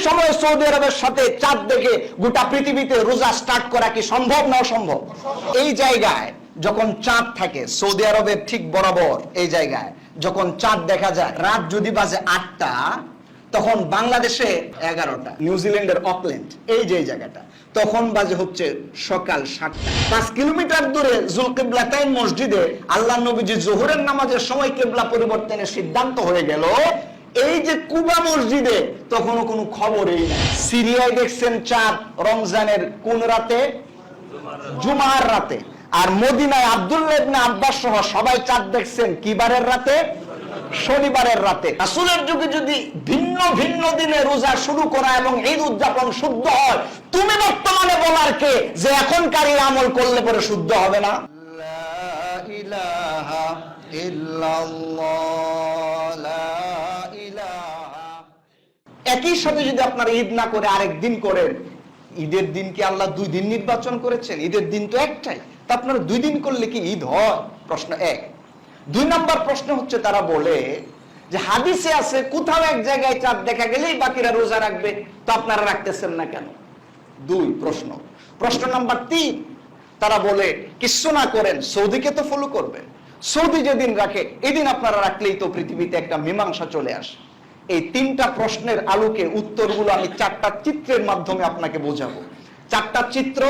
সময় সৌদি আরবের সাথে চাঁদ দেখে গোটা পৃথিবীতে রোজা স্টার্ট করা কি সম্ভব না অসম্ভব? এই জায়গায় যখন চাঁদ থাকে সৌদি আরবের ঠিক বরাবর এই জায়গায় যখন চাঁদ দেখা যায়, রাত যদি বাজে 8টা, তখন বাংলাদেশে 11টা, নিউজিল্যান্ডের অকল্যান্ড এই যে জায়গাটা, তখন বাজে হচ্ছে সকাল 7টা। 5 কিলোমিটার দূরে জুলকিবলাতাইন মসজিদে আল্লাহ নবীজি জোহরের নামাজের সময় কিবলা পরিবর্তনের সিদ্ধান্ত হয়ে গেল। এই যে কুবা মসজিদে তখনও কোনো খবরই নাই। সিরিয়ায় দেখছেন চাঁদ রমজানের কোন রাতে? জুমার রাতে। আর মদিনায় আব্দুল্লাহ ইবনে আব্বাস সহ সবাই চাঁদ দেখছেন কি বারের রাতে? শনিবারের রাতে। রাসূলের যুগে যদি ভিন্ন ভিন্ন দিনে রোজা শুরু করা এবং ঈদ উদযাপন শুদ্ধ হয়, তুমি বর্তমানে বলার কে যে এখনকার এই আমল করলে পরে শুদ্ধ হবে না? লা ইলাহা ইল্লাল্লাহ, লা ইলাহা। একই সাথে যদি আপনারা ঈদ না করে আরেক দিন করেন, ঈদের দিন কি আল্লাহ 2 দিন নির্বাচন করেছেন? ঈদের দিন তো একটাই, তা আপনারা 2 দিন করলে কি ঈদ হয়? প্রশ্ন 1। 2 নম্বর প্রশ্ন হচ্ছে, তারা বলে যে হাদিসে আছে কোথাও এক জায়গায় চাঁদ দেখা গেলেই বাকিরা রোজা রাখবে, তো আপনারা রাখতেছেন না কেন? 2 প্রশ্ন। প্রশ্ন নাম্বার 3, তারা বলে কিছু না করেন সৌদিকে তো ফলো করবেন, সৌদি যেদিন রাখে এদিন আপনারা রাখলেই তো পৃথিবীতে একটা মীমাংসা চলে আসে। এই 3টা প্রশ্নের আলোকে উত্তরগুলো আমি 4টা চিত্রের মাধ্যমে আপনাকে বোঝাবো। 4টা চিত্র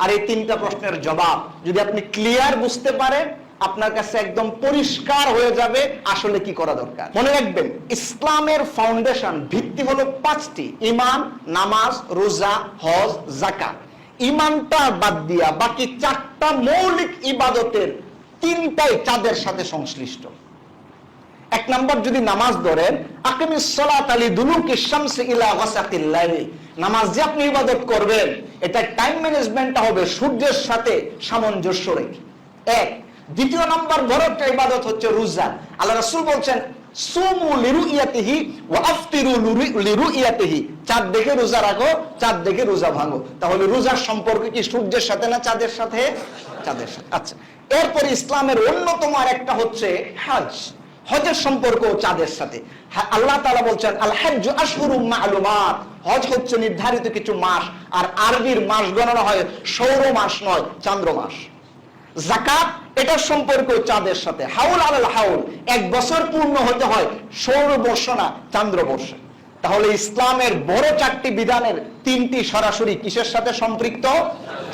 আর এই 3টা প্রশ্নের জবাব যদি আপনি ক্লিয়ার বুঝতে পারেন, আপনার কাছে একদম পরিষ্কার হয়ে যাবে আসলে কি করা দরকার। মনে রাখবেন, ইসলামের ফাউন্ডেশন ভিত্তি হলো 5টি: ঈমান, নামাজ, রোজা, হজ, যাকাত। ঈমানটা বাদ দিয়া বাকি 4টা মৌলিক ইবাদতের 3টাই চাঁদের সাথে সংশ্লিষ্ট। 1 নম্বর যদি নামাজ ধরেন, আকিমিস সালাতা লিদুলুকিশ শামসি ইলা গাসাকিল লাইল, নামাজ যে আপনি ইবাদত করবেন এটা টাইম ম্যানেজমেন্টটা হবে সূর্যের সাথে সামঞ্জস্য রেখে। 1। 2 নম্বর বড় একটা ইবাদত হচ্ছে রোজা। আল্লাহ রাসূল বলছেন সুমু লিরুইয়াতিহি ওয়া আফতিরু লিরুইয়াতিহি, চাঁদ দেখে রোজা রাখো, চাঁদ দেখে রোজা ভাঙো। তাহলে রোজার সম্পর্ক কি সূর্যের সাথে না চাঁদের সাথে? চাঁদের সাথে। আচ্ছা, এরপর ইসলামের অন্যতম আরেকটা হচ্ছে হজ। হজের সম্পর্ক চাঁদের সাথে। আল্লাহ তাআলা বলছেন আল হজ্জু আশহুরুম মা'লুমাত, হজ হচ্ছে নির্ধারিত কিছু মাস, আর আরবির মাস গণনা হয় সৌর মাস নয়, চান্দ্র মাস। যাকাত, এটার সম্পর্ক চাঁদের সাথে। হাউল আলাল হাউল, 1 বছর পূর্ণ হতে হয় সৌর বর্ষ না চান্দ্র বর্ষ। তাহলে ইসলামের বড় 4টি বিধানের 3টি সরাসরি কিসের সাথে সম্পৃক্ত?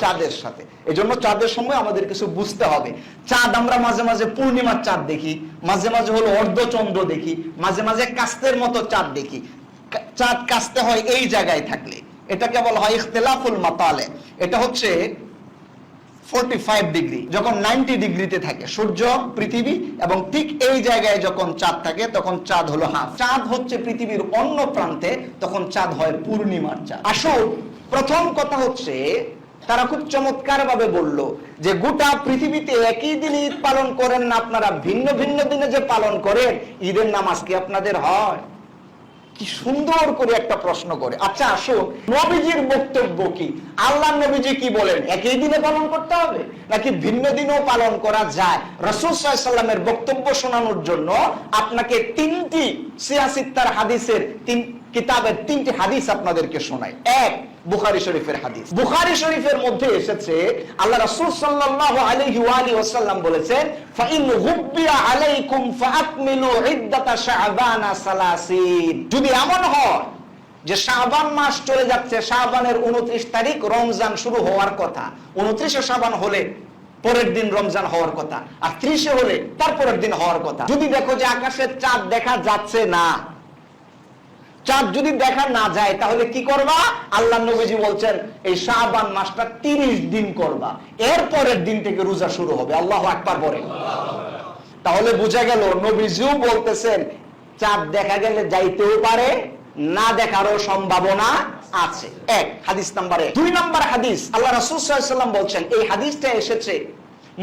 চাঁদের সাথে। এজন্য চাঁদের সময় আমাদের কিছু বুঝতে হবে। চাঁদ আমরা মাঝে মাঝে পূর্ণিমার চাঁদ দেখি, মাঝে মাঝে হলো অর্ধচন্দ্র দেখি, মাঝে মাঝে কাস্তের মতো চাঁদ দেখি। চাঁদ কাস্তে হয় এই জায়গায় থাকলে, এটাকে বলা হয় ইখতিলাফুল মাতালে। এটা হচ্ছে 45 ডিগ্রি, যখন 90 ডিগ্রিতে থাকে সূর্য পৃথিবী, এবং ঠিক এই জায়গায় যখন চাঁদ থাকে তখন চাঁদ হলো হাফ। চাঁদ হচ্ছে পৃথিবীর অন্য প্রান্তে, তখন চাঁদ হয় পূর্ণিমার চাঁদ। আসল প্রথম কথা হচ্ছে, তারা খুব চমৎকার ভাবে বলল যে গোটা পৃথিবীতে একই দিন ঈদ পালন করেন না আপনারা, ভিন্ন ভিন্ন দিনে যে পালন করেন, ঈদের নামাজ কি আপনাদের হয়? কি সুন্দর করে একটা প্রশ্ন করে। আচ্ছা আসুন, নবীজির বক্তব্য কি? আল্লাহ নবীজি কি বলেন? একই দিনে পালন করতে হবে নাকি ভিন্ন দিনেও পালন করা যায়? রাসূল সাল্লাল্লাহু আলাইহি ওয়াসাল্লামের বক্তব্য শোনানোর জন্য আপনাকে 3টি সিয়াসিত্তার হাদিসের 3 কিতাবের 3টি হাদিস আপনাদেরকে শোনাই। 1, বুখারী শরীফের হাদিস। বুখারী শরীফের মধ্যে এসেছে আল্লাহ রাসূল সাল্লাল্লাহু আলাইহি ওয়া আলিহি ওয়াসাল্লাম বলেছেন, ফাইন গুব্বিয়া আলাইকুম ফাআকমিলু ইদ্দাতা শাবানা 30। যদি এমন হয় যে শাবান মাস চলে যাচ্ছে, শাবানের 29 তারিখ রমজান শুরু হওয়ার কথা, 29 শাবান হলে পরের দিন রমজান হওয়ার কথা, আর 30 হলে তারপরের দিন হওয়ার কথা। যদি দেখো যে আকাশে চাঁদ দেখা যাচ্ছে না, চাঁদ যদি দেখা না যায়, তাহলে কি করবা? আল্লাহ নবীজি বলছেন এই শাবান মাসটা 30 দিন করবা, এর পরের দিন থেকে রোজা শুরু হবে। আল্লাহু আকবার বলেন। তাহলে বোঝা গেল নবীজিও বলতেছেন চাঁদ দেখা গেলে যাইতেও পারে, না দেখারও সম্ভাবনা আছে। 1 হাদিস নাম্বার 1। 2 নম্বর হাদিস, আল্লাহ রাসূল সাল্লাল্লাহু আলাইহি ওয়াসাল্লাম বলছেন, এই হাদিসটা এসেছে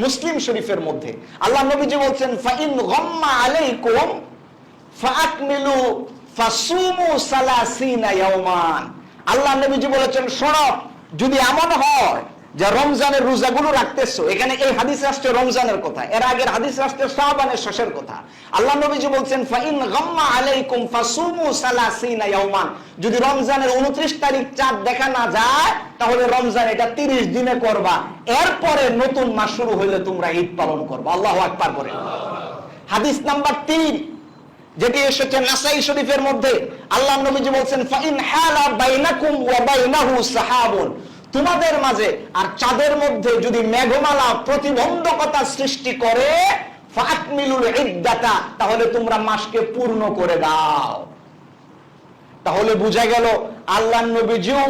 মুসলিম শরীফের মধ্যে। আল্লাহ নবীজি বলছেন ফাইন গাম্মা আলাইকুম ফাআকমিলু ফাসুমু 30 ইয়াওমান। আল্লাহ নবীজি বলেছেন, শোনো, যদি এমন হয় যে রমজানের রোজাগুলো রাখতেছো, এখানে এই হাদিস আসছে রমজানের কথা, এর আগের হাদিস আসছে শাবানের শেষের কথা। আল্লাহ নবীজি বলছেন ফাইন গাম্মা আলাইকুম ফাসুমু সালাসিনা ইয়াওমান, যদি রমজানের 29 তারিখ চাঁদ দেখা না যায় তাহলে রমজান এটা 30 দিনে করবা, এরপরে নতুন মাস শুরু হইলে তোমরা ঈদ পালন করবা। আল্লাহু আকবার করে। হাদিস নাম্বার 3 যেটি এসেছে নাসাই শরীফের মধ্যে, আল্লাহ নবীজি বলছেন ফাইন হালা বাইনাকুম ওয়া বাইনাহু সাহাবুন, তোমাদের মাঝে আর চাঁদের মধ্যে যদি মেঘমালা প্রতিবন্ধকতা সৃষ্টি করে ফাতমিলুল ইদ্দাতা, তাহলে তোমরা মাসকে পূর্ণ করে দাও। তাহলে বোঝা গেল আল্লাহ নবীজিও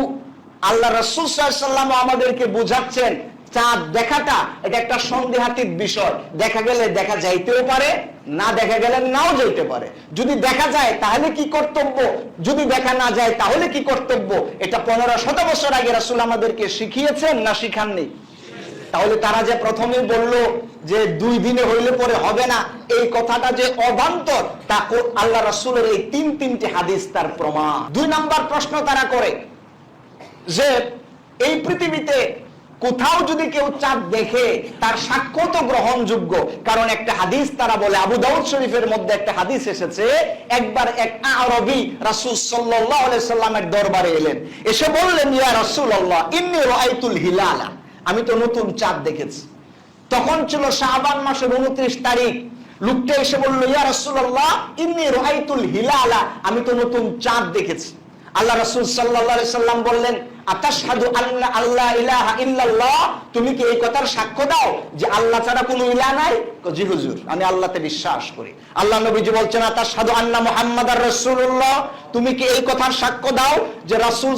আল্লাহ রাসূল সাল্লাল্লাহু আলাইহি ওয়াসাল্লাম আমাদেরকে বোঝাচ্ছেন চাঁদ দেখাটা এটা একটা সন্দেহাতীত বিষয়, দেখা গেলে দেখা যাইতেও পারে, না দেখা গেলে নাও যাইতে পারে। যদি দেখা যায় তাহলে কি কর্তব্য, যদি দেখা না যায় তাহলে কি কর্তব্য, এটা 1500 বছর আগে রাসূল আমাদেরকে শিখিয়েছেন না শিখাননি? তাহলে তারা যে প্রথমে বলল যে 2 দিনে হইলে পরে হবে না, এই কথাটা যে অবান্তর, তা আল্লাহ রাসূলের এই 3টি হাদিস তার প্রমাণ। 2 নাম্বার প্রশ্ন তারা করে যে এই পৃথিবীতে কোথাও যদি কেউ চাঁদ দেখে তার সাক্ষ্য তো গ্রহণযোগ্য, কারণ একটা হাদিস তারা বলে, আবু দাউদ শরীফের মধ্যে একটা হাদিস এসেছে, একবার এক আরবি রাসূল সাল্লাল্লাহু আলাইহি সাল্লামের দরবারে এলেন, এসে বললেন ইয়া রাসূলুল্লাহ ইন্নী রাআইতুল হিলালা, আমি তো নতুন চাঁদ দেখেছি। তখন ছিল শাবান মাসের 29 তারিখ। লোকটা এসে বলল ইয়া রাসূলুল্লাহ ইন্নী রাআইতুল হিলালা, আমি তো নতুন চাঁদ দেখেছি। আল্লাহ রাসূল সাল্লাল্লাহু আলাইহি সাল্লাম বললেন আতাশহাদু আল্লা আল্লা ইলাহা ইল্লাল্লাহ, তুমি কি এই কথার সাক্ষ্য দাও যে আল্লাহ ছাড়া কোনো ইলাহ নাই? জি হুজুর, আমি আল্লাহতে বিশ্বাস করি। আল্লাহ নবীজি বলছেন আতাশহাদু আন্না মুহাম্মাদার রাসূলুল্লাহ, তুমি কি এই কথার সাক্ষ্য দাও যে রাসূল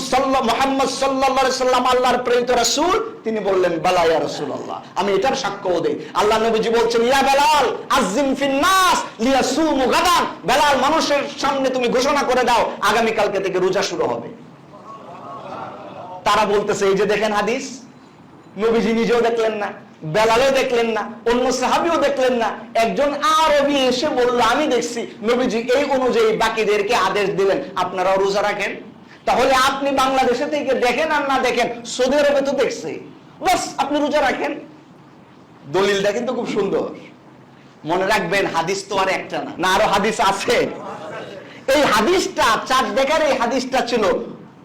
মুহাম্মদ সাল্লাল্লাহু আলাইহি সাল্লাম আল্লাহর প্রেরিত রাসূল? তিনি বললেন বালা ইয়া রাসূলুল্লাহ, আমি এটার সাক্ষ্য দেই। আল্লাহ নবীজি বলছেন ইয়া বেলাল আযিম ফিন নাস লিয়াসুমু গাদান, বেলাল মানুষের সামনে তুমি ঘোষণা করে দাও আগামী কালকে থেকে রোজা শুরু হবে। তারা বলতেছে এই যে দেখেন হাদিস, নবীজি নিজেও দেখলেন না, বেলালও দেখলেন না, অন্য সাহাবীও দেখলেন না, একজন আরবি এসে বলল আমি দেখছি। নবীজি এই অনুযায়ী বাকিদেরকে আদেশ দিলেন আপনারাও রোজা রাখেন। তাহলে আপনি বাংলাদেশে থেকে দেখেন আর না দেখেন, সৌদি আরবে তো দেখছে, বাস আপনি রোজা রাখেন। দলিলটা কিন্তু খুব সুন্দর, মনে রাখবেন হাদিস তো আর একটা না, আরো হাদিস আছে। এই হাদিসটা চাঁদ দেখার এই হাদিসটা ছিল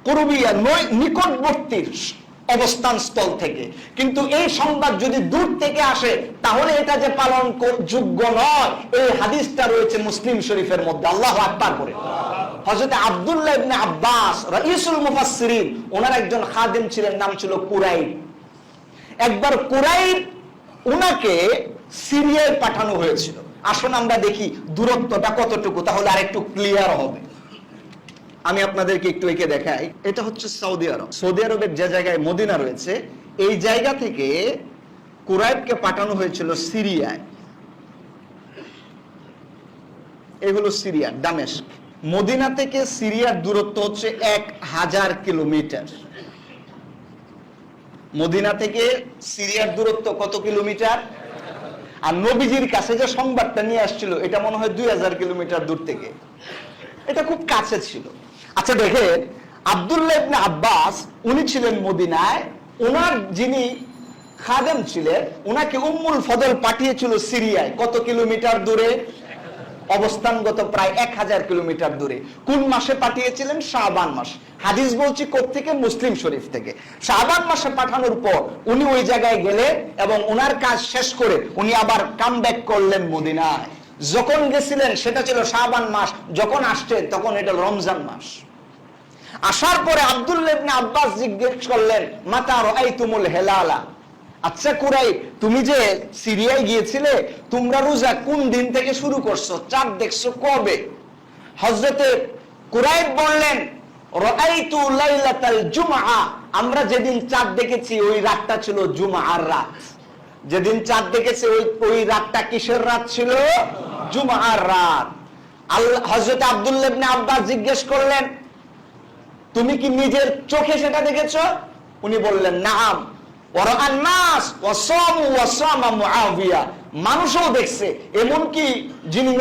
কুরবিয়া নিকটবর্তী অবস্থান স্থল থেকে, কিন্তু এই সংবাদ যদি দূর থেকে আসে তাহলে এটা যে পালন যোগ্য নয়। এই হাদিসটা রয়েছে মুসলিম শরীফের মধ্যে। আল্লাহু আকবার করে। হযরত আব্দুল্লাহ ইবনে আব্বাস রাইসুল মুফাসসিরিন, ওনার একজন খাদেম ছিলেন, নাম ছিল কুরাইব। একবার কুরাইব ওনাকে সিরিয়ায় পাঠানো হয়েছিল। আসুন আমরা দেখি দূরত্বটা কতটুকু, তাহলে আরেকটু ক্লিয়ার হবে। আমি আপনাদেরকে একটু এঁকে দেখাই। এটা হচ্ছে সৌদি আরব। সৌদি আরবের যে জায়গায় মদিনা রয়েছে এই জায়গা থেকে কুরাইবকে পাঠানো হয়েছিল সিরিয়ায়। এই হলো সিরিয়া, দামেস্ক। মদিনা থেকে সিরিয়ার দূরত্ব হচ্ছে 1000 কিলোমিটার। মদিনা থেকে সিরিয়ার দূরত্ব কত কিলোমিটার? আর নবীজির কাছে যে সংবাদটা নিয়ে আসছিল এটা মনে হয় 2000 কিলোমিটার দূর থেকে, এটা খুব কাছে ছিল। আচ্ছা দেখেন, আব্দুল্লাহ ইবনে আব্বাস উনি ছিলেন মদিনায়, ওনার যিনি খাদেম ছিলেন ওনাকে উম্মুল ফজল পাঠিয়েছিল সিরিয়ায়। কত কিলোমিটার দূরে? অবস্থানগত প্রায় 1000 কিলোমিটার দূরে। কোন মাসে পাঠিয়েছিলেন? শাবান মাস। হাদিস বলছি কোত্থেকে? মুসলিম শরীফ থেকে। শাবান মাসে পাঠানোর পর উনি ওই জায়গায় গেলেন এবং ওনার কাজ শেষ করে উনি আবার কামব্যাক করলেন মদিনায়। যখন গেছিলেন সেটা ছিল শাবান মাস, যখন আসছেন তখন এটা রমজান মাস। আসার পরে আব্দুল্লাহ ইবনে আব্বাস জিজ্ঞেস করলেন মাতা রাআইতুমুল হিলালা, আচ্ছা কুরাইব, তুমি যে সিরিয়ায় গিয়েছিলে তোমরা রোজা কোন দিন থেকে শুরু করছো? চাঁদ দেখছো কবে? হযরতে কুরাইব বললেন রাআইতু লাইলাতাল জুমআ, আমরা যেদিন চাঁদ দেখেছি ওই রাতটা ছিল জুমআর রাত। যেদিন চাঁদ দেখেছে ওই রাতটা কিসের রাত ছিল? জুমআর রাত। হযরত আব্দুল্লাহ ইবনে আব্বাস জিজ্ঞেস করলেন তুমি কি নিজের চোখে সেটা দেখেছো? উনি বললেন নাম। ওয়ারাআন নাস ওয়াসামু ওয়াসামা মুআবিয়া, মানুষও দেখছে, এমনকি যিনি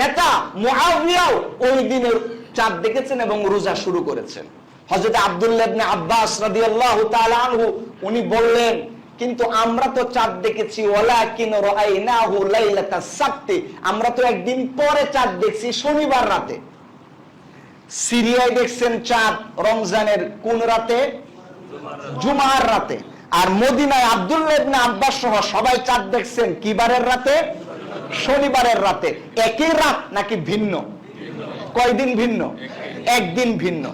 নেতা মুআবিয়াও ওই দিনের চাঁদ দেখেছেন এবং রোজা শুরু করেছেন। হযরত আব্দুল্লাহ ইবনে আব্বাস রাদিয়াল্লাহু তাআলা আনহু উনি বললেন কিন্তু আমরা তো চাঁদ দেখেছি ওয়ালাকিন রাআইনাহু লাইলাতাস সাবতি, আমরা তো একদিন পরে চাঁদ দেখছি শনিবার রাতে। সিরিয়ায় দেখছেন চাঁদ রমজানের কোন রাতে? জুমার রাতে। আর মদিনায় আব্দুল্লাহ ইবনে আব্বাস সহ সবাই চাঁদ দেখছেন কি বারের রাতে? শনিবারের রাতে। একই রাত নাকি ভিন্ন? কয়দিন ভিন্ন? একদিন ভিন্ন।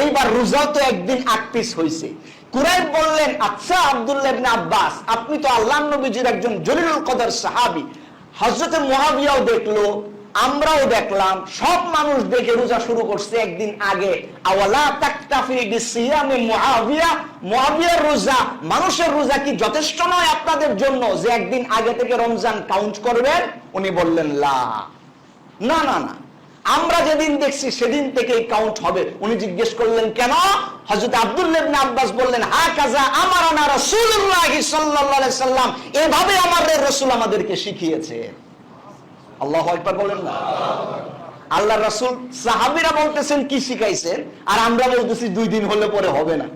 এইবার রোজাও তো একদিন আকপিস হয়েছে। কুরাইব বললেন, আচ্ছা আব্দুল্লাহ ইবনে আব্বাস, আপনি তো আল্লাহর নবীজির একজন জলিলুল কদর সাহাবী, হযরতে মুআবিয়াও দেখলো, আমরাও দেখলাম, সব মানুষ দেখে রোজা শুরু করছে একদিন আগে। আওয়ালা তাকতাফি বিসিয়ামি মুআবিয়া, মুআবিয়ার রোজা, মানুষের রোজা কি যথেষ্ট নয় আপনাদের জন্য যে একদিন আগে থেকে রমজান কাউন্ট করবেন? উনি বললেন লা, না না না, আমরা যেদিন দেখছি সেদিন থেকেই কাউন্ট হবে। উনি জিজ্ঞেস করলেন কেন? হযরত আব্দুল্লাহ ইবনে আব্বাস বললেন, হাকাযা আমারানা রাসূলুল্লাহ সাল্লাল্লাহু আলাইহি সাল্লাম, এভাবে আমাদের রাসূল আমাদেরকে শিখিয়েছে। আল্লাহু আকবার বলেন না। আল্লাহর রাসূল, সাহাবীরা বলতেছেন কি শিখাইছেন, আর আমরা বলতেছি 2 দিন হলে পরে হবে না।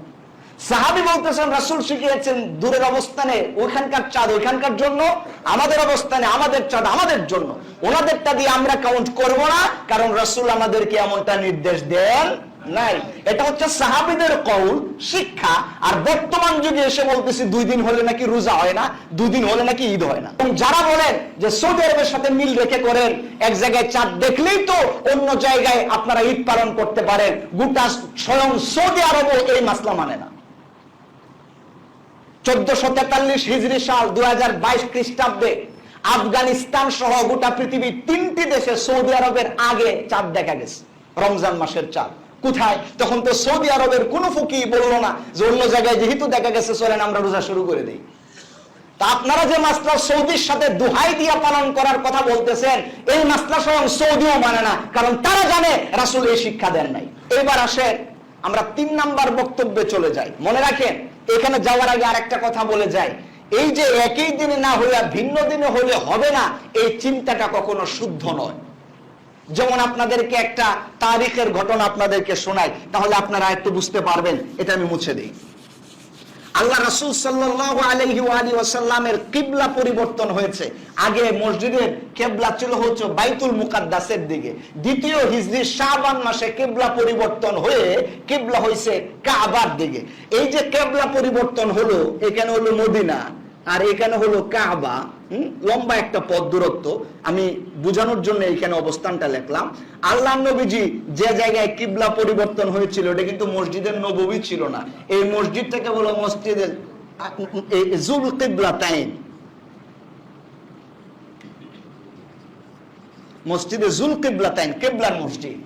সাহাবী বলতেছেন রাসূল শিখিয়েছেন দূরের অবস্থানে ওখানকার চাঁদ ওখানকার জন্য, আমাদের অবস্থানে আমাদের চাঁদ আমাদের জন্য। ওনাদেরটা দিয়ে আমরা কাউন্ট করব না, কারণ রাসূল আমাদেরকে এমনটা নির্দেশ দেন নাই। এটা হচ্ছে সাহাবীদের কওল, শিক্ষা। আর বর্তমান যুগে এসে বলতেছি 2 দিন হলে নাকি রোজা হয় না, 2 দিন হলে নাকি ঈদ হয় না। এবং যারা বলেন যে সৌদি আরবের সাথে মিল রেখে করেন, এক জায়গায় চাঁদ দেখলেই তো অন্য জায়গায় আপনারা ঈদ পালন করতে পারেন, গোটা স্বয়ং সৌদি আরবও এই মাসলা মানে না। 1443 হিজরি সাল 2022 খ্রিস্টাব্দে আফগানিস্তান সহ গোটা পৃথিবীর 3টি দেশে সৌদি আরবের আগে চাঁদ দেখা গেছে, রমজান মাসের চাঁদ। কোথায়? তখন তো সৌদি আরবের কোনো ফকি বললো না যে অন্য জায়গায় যেহেতু দেখা গেছে চলেন আমরা রোজা শুরু করে দিই। তা আপনারা যে মাসলা সৌদির সাথে দোহাই দিয়া পালন করার কথা বলতেছেন, এই মাসলা স্বয়ং সৌদিও মানে না, কারণ তারা জানে রাসূল এই শিক্ষা দেন নাই। এবার আসেন আমরা 3 নাম্বার বক্তব্যে চলে যাই। মনে রাখেন, এখানে যাওয়ার আগে আরেকটা কথা বলে যাই, এই যে একই দিনে না হইয়া ভিন্ন দিনে হলে হবে না, এই চিন্তাটা কখনো শুদ্ধ নয়। যেমন আপনাদেরকে একটা তারিখের ঘটনা আপনাদেরকে শোনাই, তাহলে আপনারা একটু বুঝতে পারবেন। এটা আমি মুছে দিই। আল্লাহ রাসূল সাল্লাল্লাহু আলাইহি ওয়াসাল্লামের কিবলা পরিবর্তন হয়েছে। আগে মসজিদের কিবলা ছিল হচ্ছে বাইতুল মুকাদ্দাসের দিকে। 2য় হিজরি শাবান মাসে কিবলা পরিবর্তন হয়ে কিবলা হয়েছে কাবার দিকে। এই যে কিবলা পরিবর্তন হলো, এখানে হলো মদিনা আর এখানে হলো কাবা, লম্বা একটা পথ দূরত্ব। আমি বোঝানোর জন্য এখানে অবস্থানটা লিখলাম। আল্লাহর নবীজি যে জায়গায় কিবলা পরিবর্তন হয়েছিল এটা কিন্তু মসজিদের নববী ছিল না, এই মসজিদটাকে বলো মসজিদে জুল কিবলাতাইন, মসজিদে জুল কিবলাতাইন, কিবলার মসজিদ।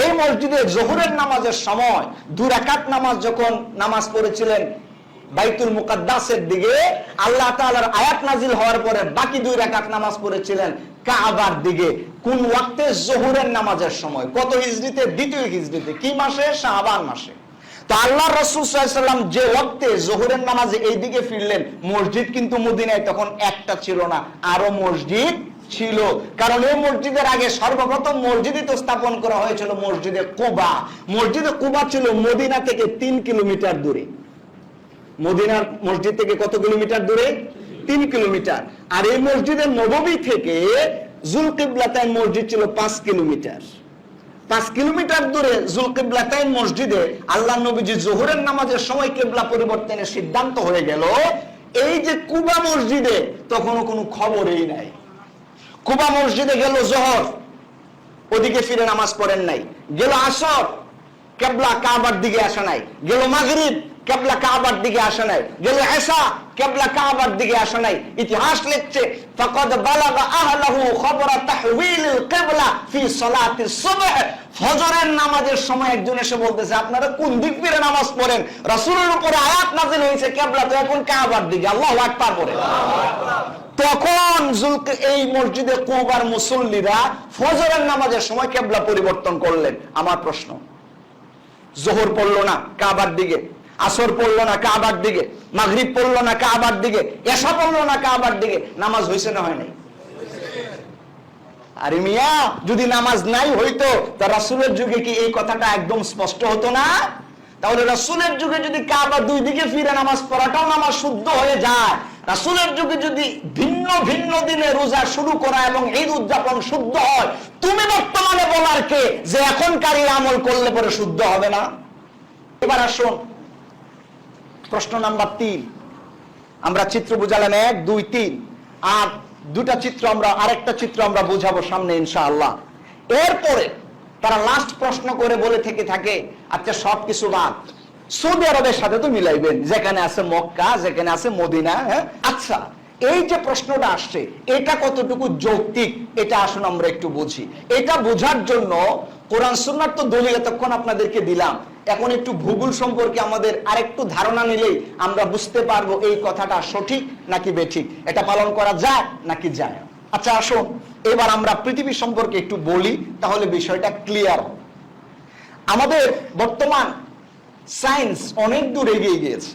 এই মসজিদে জোহরের নামাজের সময় 2 রাকাত নামাজ যখন নামাজ পড়েছিলেন বাইতুল মুকাদ্দাসের দিকে, আল্লাহ তাআলার আয়াত নাজিল হওয়ার পরে বাকি 2 রাকাত নামাজ পড়েছিলেন কাবার দিকে। কোন ওয়াক্তে? যোহরের নামাজের সময়। কত হিজরিতে? 2য় হিজরিতে। কি মাসে? শাবান মাসে। তো আল্লাহর রাসূল সাল্লাল্লাহু আলাইহি ওয়াসাল্লাম যে ওয়াক্তে যোহরের নামাজে এই দিকে ফিরলেন, মসজিদ কিন্তু মদিনায় তখন একটা ছিল না, আরো মসজিদ ছিল। কারণ এই মসজিদের আগে সর্বপ্রথম মসজিদই তো স্থাপন করা হয়েছিল মসজিদে কুবা। মসজিদে কুবা ছিল মদিনা থেকে 3 কিলোমিটার দূরে। মদিনার মসজিদ থেকে কত কিলোমিটার দূরে? 3 কিলোমিটার। আর এই মসজিদের নববী থেকে জুলকিবলাতাইন মসজিদ ছিল 5 কিলোমিটার। 5 কিলোমিটার দূরে জুলকিবলাতাইন মসজিদে আল্লাহ নবীজি যোহরের নামাজের সময় কিবলা পরিবর্তনের সিদ্ধান্ত হয়ে গেল। এই যে কুবা মসজিদে তখনও কোনো খবরই নাই। কুবা মসজিদে গেল যোহর, ওদিকে ফিরে নামাজ পড়েন নাই। গেল আসর, কিবলা কাবার দিকে আসে নাই। গেল মাগরিব, কিবলা কাবার দিকে আসে নাই। গেল ইশা, কিবলা কাবার দিকে আসে নাই। ইতিহাস লিখছে ফাকাদ বালাগা আহলাহু খবরা তাহওয়িলিল কিবলা ফি সালাতিস সুবহ। ফজরের নামাজের সময় একজন এসে বলতেছে, আপনারা কোন দিক ফিরে নামাজ পড়েন? রাসূলের উপরে আয়াত নাযিল হয়েছে কিবলা তো এখন কাবার দিকে। আল্লাহু আকবার বলে। তখন এই মসজিদে কুবার মুসল্লিরা ফজরের নামাজের সময় কিবলা পরিবর্তন করলেন। আমার প্রশ্ন, যোহর পড়লো না কাবার দিকে, আসর পড়লো না কাবার দিকে, মাগরিব পড়লো না কাবার দিকে, এশা পড়লো না কাবার দিকে, নামাজ হয়েছে না হয় নাই? আরে মিয়া, যদি নামাজ নাই হইতো তা রাসূলের যুগে কি এই কথাটা একদম স্পষ্ট হতো না? তাহলে রাসূলের যুগে যদি কাবা দুই দিকে ফিরে নামাজ পড়াটাও নামাজ শুদ্ধ হয়ে যায়, রাসূলের যুগে যদি ভিন্ন ভিন্ন দিনে রোজা শুরু করা এবং ঈদ উদযাপন শুদ্ধ হয়, তুমি বর্তমানে বলার কে যে এখনকার এই আমল করলে পরে শুদ্ধ হবে না? এবার আসুন প্রশ্ন নাম্বার 3। আমরা চিত্র বুঝালাম 1 2 3, আর দুটা চিত্র আমরা আরেকটা চিত্র আমরা বুঝাবো সামনে ইনশাআল্লাহ। এরপরে তারা লাস্ট প্রশ্ন করে বলে থাকে আচ্ছা সবকিছু বাদ, সৌদি আরবের সাথে তো মিলাইবেন, যেখানে আছে মক্কা, যেখানে আছে মদিনা। হ্যাঁ, আচ্ছা এই যে প্রশ্নটা আসছে এটা কতটুকু যৌক্তিক, এটা আসুন আমরা একটু বুঝি। এটা বোঝার জন্য কোরআন সুন্নাহর তো দলিল এতক্ষণ আপনাদেরকে দিলাম, এখন একটু ভূগোল সম্পর্কে আমাদের আরেকটু ধারণা নিলেই আমরা বুঝতে পারবো এই কথাটা সঠিক নাকি বেঠিক, এটা পালন করা যায় নাকি যায়। আচ্ছা আসুন এবার আমরা পৃথিবী সম্পর্কে একটু বলি, তাহলে বিষয়টা ক্লিয়ার হবে। আমাদের বর্তমান সায়েন্স অনেক দূর এগিয়ে গিয়েছে,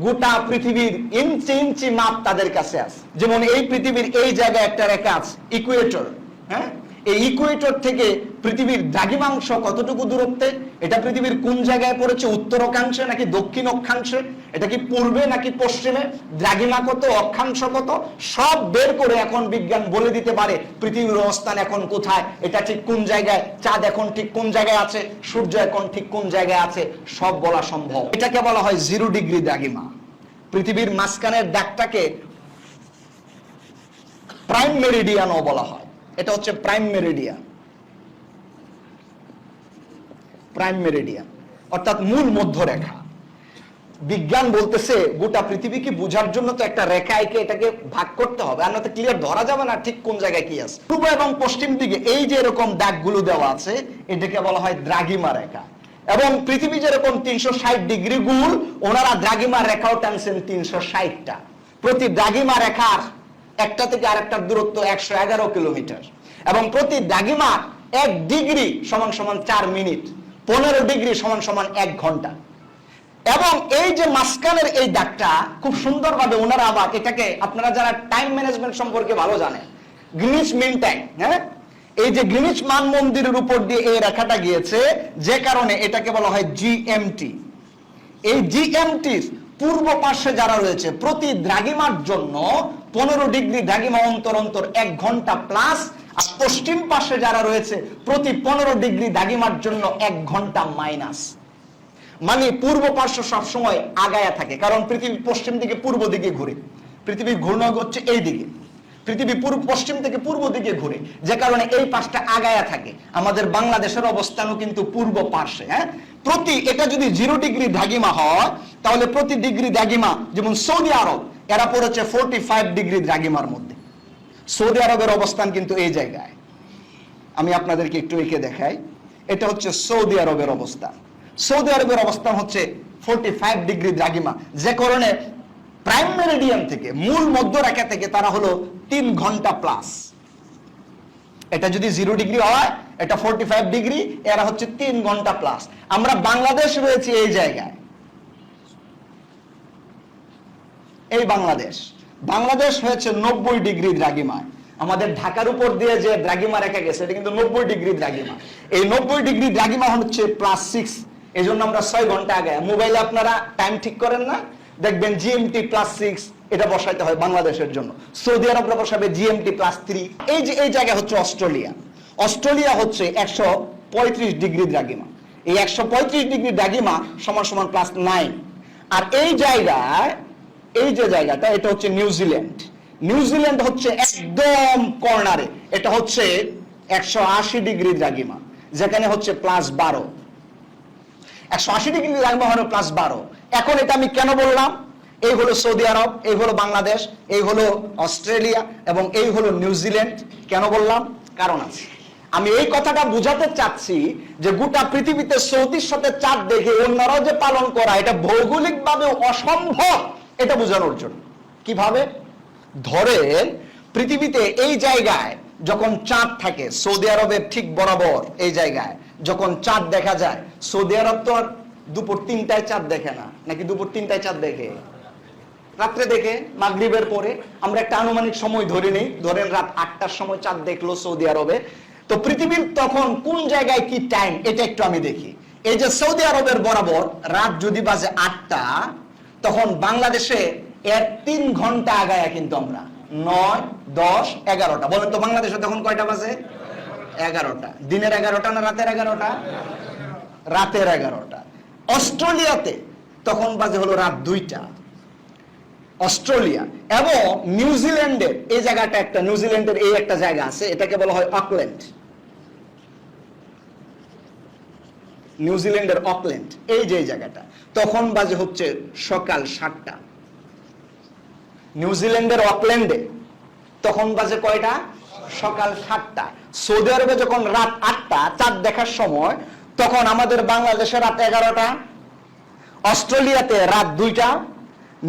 গোটা পৃথিবীর ইঞ্চি ইঞ্চি মাপ তাদের কাছে আছে। যেমন এই পৃথিবীর এই জায়গায় একটা রেখা আছে ইকুয়েটর। হ্যাঁ, এই ইকুয়েটর থেকে পৃথিবীর দ্রাঘিমাংশ কতটুকু দূরত্বে, এটা পৃথিবীর কোন জায়গায় পড়েছে, উত্তর অক্ষাংশে নাকি দক্ষিণ অক্ষাংশে, এটা কি পূর্বে নাকি পশ্চিমে, দ্রাঘিমা কত, অক্ষাংশ কত, সব বের করে এখন বিজ্ঞান বলে দিতে পারে পৃথিবীর অবস্থান এখন কোথায়, এটা ঠিক কোন জায়গায়, চাঁদ এখন ঠিক কোন জায়গায় আছে, সূর্য এখন ঠিক কোন জায়গায় আছে, সব বলা সম্ভব। এটাকে বলা হয় 0 ডিগ্রি দ্রাঘিমা। পৃথিবীর মাঝখানের দাগটাকে প্রাইম মেরিডিয়ানও বলা হয়। এটা হচ্ছে প্রাইম মেরিডিয়ান, প্রাইম মেরিডিয়ান অর্থাৎ মূল মধ্যরেখা। বিজ্ঞান বলতেছে গোটা পৃথিবীকে বোঝার জন্য তো একটা রেখা এঁকে এটাকে ভাগ করতে হবে, আর না তো ক্লিয়ার ধরা যাবে না ঠিক কোন জায়গায় কি আছে। পূর্ব এবং পশ্চিম দিকে এই যে এরকম দাগগুলো দেওয়া আছে এটাকে বলা হয় দ্রাঘিমা রেখা। এবং পৃথিবী যেরকম 360 ডিগ্রি গোল, ওনারা দ্রাঘিমা রেখাও টানছেন 360টা। প্রতি দ্রাঘিমা রেখার একটা থেকে আরেকটার দূরত্ব 111 কিলোমিটার, এবং প্রতি দ্রাঘিমা 1 ডিগ্রি সমান সমান 4 মিনিট, 15 ডিগ্রি সমান সমান 1 ঘন্টা। এবং এই যে মাঝখানের এই দাগটা খুব সুন্দরভাবে ওনারা আবার এটাকে, আপনারা যারা টাইম ম্যানেজমেন্ট সম্পর্কে ভালো জানেন, গ্রিনিচ মিন টাইম, হ্যাঁ, এই যে গ্রিনিচ মান মন্দিরের উপর দিয়ে এই রেখাটা গিয়েছে, যে কারণে এটাকে বলা হয় জিএমটি। এই জিএমটির পূর্ব পার্শ্বে যারা রয়েছে প্রতি দ্রাঘিমার জন্য 15 ডিগ্রি দ্রাঘিমা অন্তর অন্তর 1 ঘন্টা প্লাস, আর পশ্চিম পার্শ্বে যারা রয়েছে প্রতি 15 ডিগ্রি দ্রাঘিমার জন্য 1 ঘন্টা মাইনাস। মানে পূর্ব পার্শ্ব সবসময় আগায়া থাকে, কারণ পৃথিবী পশ্চিম দিকে পূর্ব দিকে ঘুরে, পৃথিবীর ঘূর্ণন হচ্ছে এই দিকে, পৃথিবী পশ্চিম থেকে পূর্ব দিকে ঘুরে, যে কারণে এই পাশটা আগায়া থাকে। আমাদের বাংলাদেশের অবস্থানও কিন্তু পূর্ব পার্শ্বে। হ্যাঁ, প্রতি এটা যদি 0 ডিগ্রি দ্রাঘিমা হয় তাহলে প্রতি ডিগ্রি দ্রাঘিমা, যেমন সৌদি আরব এরা পড়েছে 45 ডিগ্রি দ্রাঘিমার মধ্যে। সৌদি আরবের অবস্থান কিন্তু এই জায়গায়, আমি আপনাদেরকে একটু এঁকে দেখাই। এটা হচ্ছে সৌদি আরবের অবস্থান। সৌদি আরবের অবস্থান হচ্ছে 45 ডিগ্রি দ্রাঘিমা, যে কারণে প্রাইম মেরিডিয়ান থেকে, মূল মধ্যরেখা থেকে তারা হলো 3 ঘন্টা প্লাস। এটা যদি 0 ডিগ্রি হয়, এটা 45 ডিগ্রি, এরা হচ্ছে 3 ঘন্টা প্লাস। আমরা বাংলাদেশ রয়েছে এই জায়গায়, এই বাংলাদেশ হয়েছে 90 ডিগ্রি দ্রাঘিমায়। আমাদের ঢাকার উপর দিয়ে যে দ্রাঘিমা রেখা গেছে এটা কিন্তু 90 ডিগ্রি দ্রাঘিমা। এই 90 ডিগ্রি দ্রাঘিমা হচ্ছে +6, এই জন্য আমরা 6 ঘন্টা আগে। মোবাইলে আপনারা টাইম ঠিক করেন না, দেখবেন জিএমটি +6 এটা বসাইতে হয় বাংলাদেশের জন্য। সৌদি আরবরা বসাবে জিএমটি +3। এই যে এই জায়গা হচ্ছে অস্ট্রেলিয়া হচ্ছে 135 ডিগ্রি দ্রাঘিমা। এই 135 ডিগ্রি দ্রাঘিমা সমান সমান +9। আর এই জায়গায়, এই যে জায়গাটা এটা হচ্ছে নিউজিল্যান্ড হচ্ছে একদম কর্নারে, এটা হচ্ছে 180 ডিগ্রি দ্রাঘিমা, যেখানে হচ্ছে +12। 180 ডিগ্রি দ্রাঘিমা হলো +12। এখন এটা আমি কেন বললাম? এই হলো সৌদি আরব, এই হলো বাংলাদেশ, এই হলো অস্ট্রেলিয়া এবং এই হলো নিউজিল্যান্ড। কেন বললাম? কারণ আছে। আমি এই কথাটা বুঝাতে চাচ্ছি যে গোটা পৃথিবীতে সৌদির সাথে চাঁদ দেখে অন্যরাও যে পালন করা, এটা ভৌগোলিকভাবে অসম্ভব, এটা বোঝানোর জন্য। কিভাবে? ধরেন পৃথিবীতে এই জায়গায় যখন চাঁদ থাকে, সৌদি আরবের ঠিক বরাবর এই জায়গায় যখন চাঁদ দেখা যায়, সৌদি আরব তো আর দুপুর 3টায় চাঁদ দেখে না, নাকি দুপুর 3টায় চাঁদ দেখে? রাত্রে দেখে, মাগরিবের পরে। আমরা একটা আনুমানিক সময় ধরে নেই, ধরেন রাত 8টার সময় চাঁদ দেখলো সৌদি আরবে। তো পৃথিবীর তখন কোন জায়গায় কি টাইম, এটা একটু আমি দেখি। এই যে সৌদি আরবের বরাবর রাত যদি বাজে 8টা, তখন বাংলাদেশে এর 3 ঘন্টা আগায়া কিন্তু আমরা 9, 10, 11টা। বলেন তো বাংলাদেশে তখন কয়টা বাজে? 11টা। দিনের 11টা না রাতের 11টা? রাতের 11টা। অস্ট্রেলিয়াতে তখন বাজে হলো রাত 2টা। অস্ট্রেলিয়া এবং নিউজিল্যান্ডের এই জায়গাটা একটা, নিউজিল্যান্ডের এই একটা জায়গা আছে, এটাকে বলা হয় অকল্যান্ড। নিউজিল্যান্ডের অকল্যান্ড, এই যে জায়গাটা, তখন বাজে হচ্ছে সকাল 7টা। নিউজিল্যান্ডের অকল্যান্ডে তখন বাজে কয়টা? সকাল 7টা। সৌদি আরবে যখন রাত 8টা, চাঁদ দেখার সময়, তখন আমাদের বাংলাদেশে রাত 11টা, অস্ট্রেলিয়াতে রাত 2টা,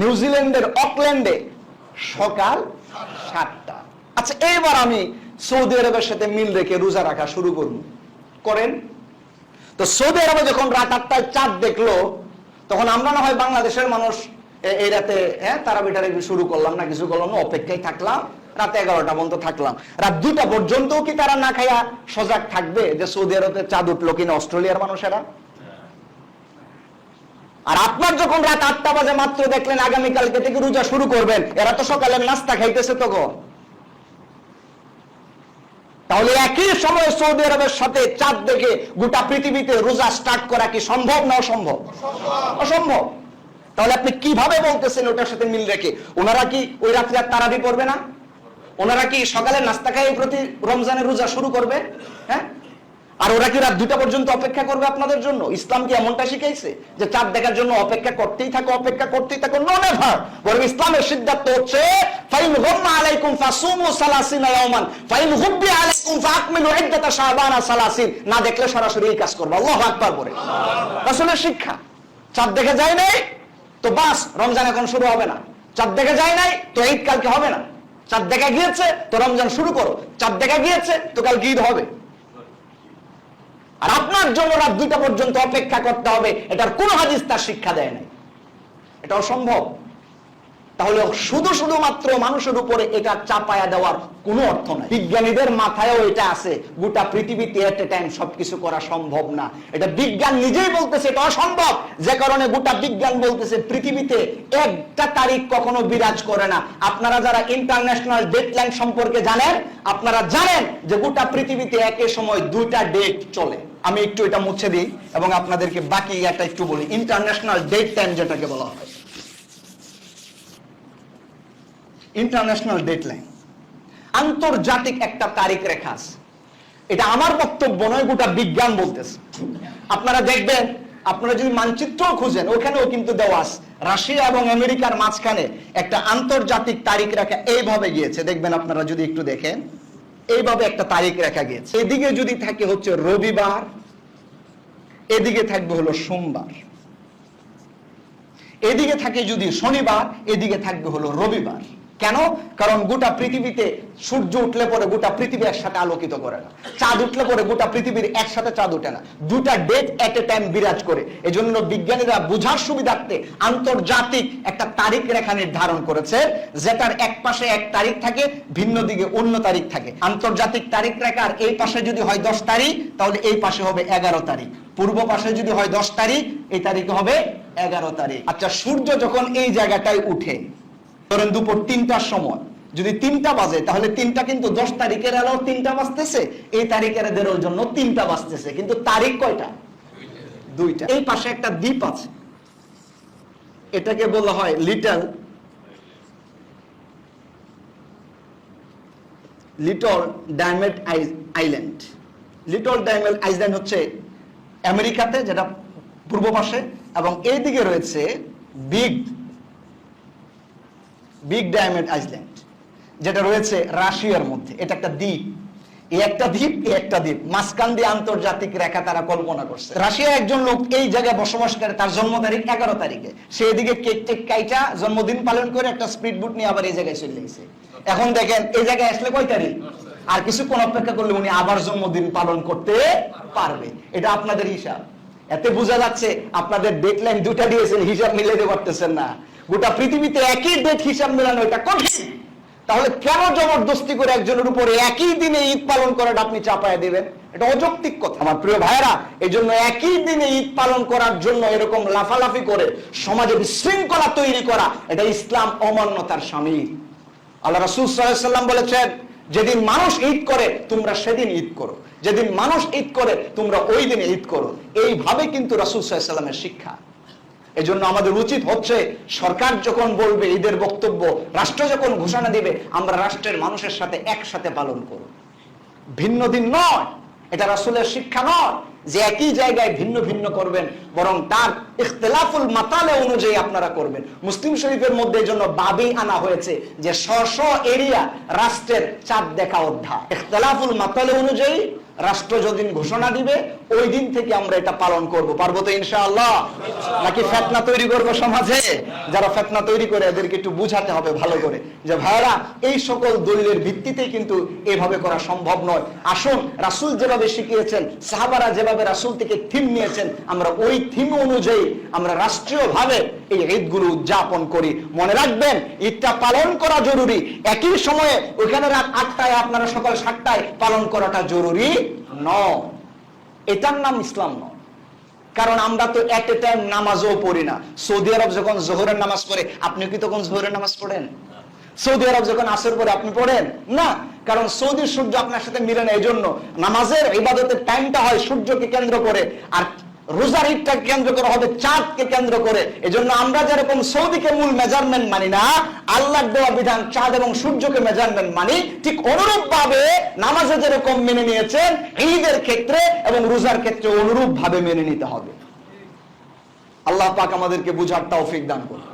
নিউজিল্যান্ডের অকল্যান্ডে সকাল 7টা। আচ্ছা, এবার আমি সৌদি আরবের সাথে মিল রেখে রোজা রাখা শুরু করব, করেন। তো সৌদি আরবে যখন রাত 8টায় চাঁদ দেখলো, তখন আমরা না হয় বাংলাদেশের মানুষ এই রাতে তারাবিটারে শুরু করলাম না, কিছু করলাম না, অপেক্ষায় থাকলাম, রাত 11টা পর্যন্ত থাকলাম। রাত 2টা পর্যন্ত কি তারা না খাইয়া সজাগ থাকবে যে সৌদি আরবে চাঁদ উঠলো কিনা অস্ট্রেলিয়ার মানুষেরা? আর আপনার যখন রাত 8টা বাজে মাত্র দেখলেন আগামীকালকে থেকে রোজা শুরু করবেন, এরা তো সকালের নাস্তা খাইতেছে তখন। তাহলে একই সময় সৌদি আরবের সাথে চাঁদ দেখে গোটা পৃথিবীতে রোজা স্টার্ট করা কি সম্ভব না অসম্ভব? অসম্ভব। তাহলে আপনি কিভাবে বলতেছেন ওটার সাথে মিল রেখে? ওনারা কি ওই রাত্রে আর তারাবি পড়বে না? ওনারা কি সকালে নাস্তা খাই প্রতি রমজানের রোজা শুরু করবে? হ্যাঁ, আর ওরা কি রাত 2টা পর্যন্ত অপেক্ষা করবে আপনাদের জন্য? ইসলাম কি এমনটা শিখাইছে যে চাঁদ দেখার জন্য অপেক্ষা করতেই থাকো, অপেক্ষা করতেই থাকো? No, never. বরং ইসলামের সিদ্ধান্ত হচ্ছে ফাইন গুম্মা আলাইকুম ফাসুমু 30 ইয়াওমান ফাইন গুব্বি আলাইকুম ফাকমিলু ইদ্দাতা শাবানা 30। না দেখলে সরাসরি এই কাজ করবে। আল্লাহু আকবার বলে রাসূলের শিক্ষা। চাঁদ দেখে যায় নাই তো বাস, রমজান এখন শুরু হবে না। চাঁদ দেখে যায় নাই তো ঈদ কালকে হবে না। চাঁদ দেখা গিয়েছে তো রমজান শুরু করো। চাঁদ দেখা গিয়েছে তো কালকে ঈদ হবে। আর আপনার জন্য রাত 2টা পর্যন্ত অপেক্ষা করতে হবে, এটার কোন হাদিস তার শিক্ষা দেয় নাই। এটা অসম্ভব। তাহলে শুধুমাত্র মানুষের উপরে এটা চাপায়া দেওয়ার কোনো অর্থ নাই। বিজ্ঞানীদের মাথায়ও এটা আছে, গোটা পৃথিবীতে এট এ টাইম সবকিছু করা সম্ভব না। এটা বিজ্ঞান নিজেই বলতেছে এটা অসম্ভব। যে কারণে গোটা বিজ্ঞান বলতেছে পৃথিবীতে একটা তারিখ কখনো বিরাজ করে না। আপনারা যারা ইন্টারন্যাশনাল ডেটলাইন সম্পর্কে জানেন, আপনারা জানেন যে গোটা পৃথিবীতে একই সময় 2টা ডেট চলে। আমি একটু এটা মুছে দিই এবং আপনাদেরকে বাকি এটা একটু বলি। ইন্টারন্যাশনাল ডেট টাইম যেটাকে বলা হয়, ইন্টারন্যাশনাল ডেটলাইন, আন্তর্জাতিক একটা তারিখ রেখা আছে। এটা আমার বক্তব্য নয়, গোটা বিজ্ঞান বলতেছে। আপনারা দেখবেন, আপনারা যদি মানচিত্র খুঁজেন ওখানেও কিন্তু দেওয়া আছে, রাশিয়া এবং আমেরিকার মাঝখানে একটা আন্তর্জাতিক তারিখ রেখা এইভাবে গিয়েছে। দেখবেন আপনারা যদি একটু দেখেন, এইভাবে একটা তারিখ রেখা গিয়েছে। এদিকে যদি থাকে হচ্ছে রবিবার, এদিকে থাকবে হলো সোমবার, এদিকে থাকে যদি শনিবার, এদিকে থাকবে হলো রবিবার। কেন? কারণ গোটা পৃথিবীতে সূর্য উঠলে পরে গোটা পৃথিবী একসাথে আলোকিত করে না, চাঁদ উঠলে পরে গোটা পৃথিবীর একসাথে চাঁদ ওঠে না। 2টা ডেট এট এ টাইম বিরাজ করে। এজন্য বিজ্ঞানীরা বোঝার সুবিধার্থে আন্তর্জাতিক একটা তারিখ রেখা নির্ধারণ করেছে, যেটার এক পাশে এক তারিখ থাকে, ভিন্ন দিকে অন্য তারিখ থাকে। আন্তর্জাতিক তারিখ রেখার এই পাশে যদি হয় 10 তারিখ, তাহলে এই পাশে হবে 11 তারিখ। পূর্ব পাশে যদি হয় 10 তারিখ, এই তারিখে হবে 11 তারিখ। আচ্ছা, সূর্য যখন এই জায়গাটায় উঠে, ধরেন দুপুর 3টার সময়, যদি 3টা বাজে, তাহলে 3টা কিন্তু 10 তারিখের আলো 3টা বাজতেছে, এই তারিখের এদের জন্য 3টা বাজতেছে, কিন্তু তারিখ কয়টা? 2টা। এই পাশে একটা দ্বীপ আছে, এটাকে বলা হয় little diamond island. Little diamond island হচ্ছে আমেরিকাতে, যেটা পূর্ব পাশে, এবং এইদিকে রয়েছে বিগ ডায়মন্ড আইল্যান্ড, যেটা রয়েছে রাশিয়ার মধ্যে। এটা একটা দ্বীপ, এই একটা দ্বীপ, এই একটা দ্বীপ, মাঝখান দিয়ে আন্তর্জাতিক রেখা তারা কল্পনা করছে। রাশিয়া একজন লোক এই জায়গায় বসবাস করে, তার জন্ম তারিখ 11 তারিখে। সে এদিকে কেক টেক কাইটা জন্মদিন পালন করে একটা স্পিড বোট নিয়ে আবার এই জায়গায় চলে গেছে। এখন দেখেন এই জায়গায় আসলে কয় তারিখ? আর কিছুক্ষণ অপেক্ষা করলে উনি আবার জন্মদিন পালন করতে পারবে। এটা আপনাদের হিসাব। এতে বোঝা যাচ্ছে আপনাদের ডেটলাইন 2টা দিয়েছেন, হিসাব মিলাতে পারতেছেন না। গোটা পৃথিবীতে একই ডেট হিসাব মেলানো এটা কঠিন। তাহলে কেন জবরদস্তি করে একজনের উপরে একই দিনে ঈদ পালন করাটা আপনি চাপায় দিবেন? এটা অযৌক্তিক কথা আমার প্রিয় ভাইরা। এই জন্য একই দিনে ঈদ পালন করার জন্য এরকম লাফালাফি করে সমাজে বিশৃঙ্খলা তৈরি করা, এটা ইসলাম অমান্যতার শামিল। আল্লাহ রাসূল সাল্লাল্লাহু আলাইহি ওয়াসাল্লাম বলেছেন, যেদিন মানুষ ঈদ করে তোমরা সেদিন ঈদ করো, যেদিন মানুষ ঈদ করে তোমরা ওই দিনে ঈদ করো। এইভাবে কিন্তু রাসূল সাল্লাল্লাহু আলাইহি ওয়াসাল্লামের শিক্ষা। এজন্য আমাদের উচিত হচ্ছে সরকার যখন বলবে ঈদের বক্তব্য, রাষ্ট্র যখন ঘোষণা দিবে, আমরা রাষ্ট্রের মানুষের সাথে একসাথে পালন করব, ভিন্ন দিন নয়। এটা রাসূলের শিক্ষা নয় যে একই জায়গায় ভিন্ন ভিন্ন করবেন, বরং তার ইখতিলাফুল মাতালে অনুযায়ী আপনারা করবেন। মুসলিম শরীফের মধ্যে এই জন্য বাবই আনা হয়েছে যে স্ব এরিয়া রাষ্ট্রের চাঁদ দেখা অধ্যায়। ইখতিলাফুল মাতালে অনুযায়ী রাষ্ট্র যেদিন ঘোষণা দিবে ওই দিন থেকে আমরা এটা পালন করব। পারবো তো ইনশাআল্লাহ? নাকি ফিতনা তৈরি করব সমাজে? যারা ফিতনা তৈরি করে এদেরকে একটু বুঝাতে হবে ভালো করে যে ভাইরা, এই সকল দলিলের ভিত্তিতে কিন্তু এভাবে করা সম্ভব নয়। আসুন রাসূল যেভাবে শিখিয়েছেন, সাহাবারা যেভাবে রাসূল থেকে থিম নিয়েছেন, আমরা ওই থিম অনুযায়ী আমরা রাষ্ট্রীয়ভাবে এই ঈদগুলো উদযাপন করি। মনে রাখবেন, ঈদটা পালন করা জরুরি, একই সময়ে ওখানে রাত 8টায় আপনারা সকাল 7টায় পালন করাটা জরুরি নয়। এটার নাম ইসলাম নয়। কারণ আমরা তো এট এ টাইম নামাজও পড়ি না। সৌদি আরব যখন জোহরের নামাজ পড়ে, আপনি কি তখন জোহরের নামাজ পড়েন? সৌদি আরব যখন আসর পড়ে, আপনি পড়েন না? কারণ সৌদির সূর্য আপনার সাথে মিলে না। এই জন্য নামাজের ইবাদতের টাইমটা হয় সূর্যকে কেন্দ্র করে, আর রোজার ঈদটাকে কেন্দ্র করে হবে চাঁদকে কেন্দ্র করে। এজন্য আমরা যেরকম সৌদিকে মূল মেজারমেন্ট মানি না, আল্লাহর দেওয়া বিধান চাঁদ এবং সূর্যকে মেজারমেন্ট মানি, ঠিক অনুরূপ ভাবে নামাজে যেরকম মেনে নিয়েছেন, ঈদের ক্ষেত্রে এবং রোজার ক্ষেত্রে অনুরূপ ভাবে মেনে নিতে হবে। আল্লাহ পাক আমাদেরকে বুঝার তৌফিক দান করুন।